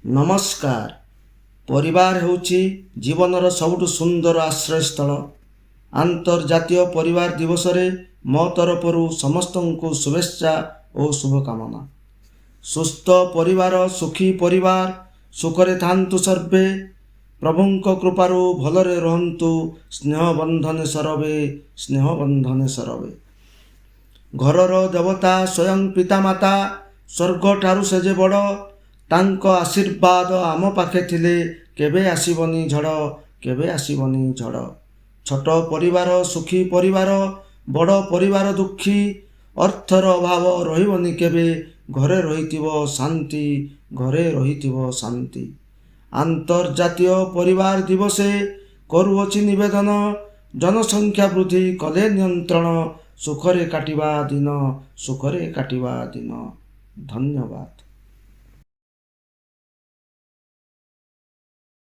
ନମସ୍କାର। ପରିବାର ହେଉଛି ଜୀବନର ସବୁଠୁ ସୁନ୍ଦର ଆଶ୍ରୟସ୍ଥଳ। ଆନ୍ତର୍ଜାତୀୟ ପରିବାର ଦିବସରେ ମୋ ତରଫରୁ ସମସ୍ତଙ୍କୁ ଶୁଭେଚ୍ଛା ଓ ଶୁଭକାମନା। ସୁସ୍ଥ ପରିବାର, ସୁଖୀ ପରିବାର, ସୁଖରେ ଥାନ୍ତୁ ସର୍ବେ। ପ୍ରଭୁଙ୍କ କୃପାରୁ ଭଲରେ ରହନ୍ତୁ। ସ୍ନେହ ବନ୍ଧନେ ସରବେ, ସ୍ନେହ ବନ୍ଧନେ ସରବେ। ଘରର ଦେବତା ସ୍ୱୟଂ ପିତାମାତା, ସ୍ୱର୍ଗଠାରୁ ସେ ଯେ ବଡ଼। ତାଙ୍କ ଆଶୀର୍ବାଦ ଆମ ପାଖେ ଥିଲେ କେବେ ଆସିବନି ଝଡ଼, କେବେ ଆସିବନି ଝଡ଼। ଛୋଟ ପରିବାର ସୁଖୀ ପରିବାର, ବଡ଼ ପରିବାର ଦୁଃଖୀ। ଅର୍ଥର ଅଭାବ ରହିବନି କେବେ, ଘରେ ରହିଥିବ ଶାନ୍ତି, ଘରେ ରହିଥିବ ଶାନ୍ତି। ଆନ୍ତର୍ଜାତୀୟ ପରିବାର ଦିବସେ କରୁଅଛି ନିବେଦନ, ଜନସଂଖ୍ୟା ବୃଦ୍ଧି କଲେ ନିୟନ୍ତ୍ରଣ। ସୁଖରେ କାଟିବା ଦିନ, ସୁଖରେ କାଟିବା ଦିନ। ଧନ୍ୟବାଦ।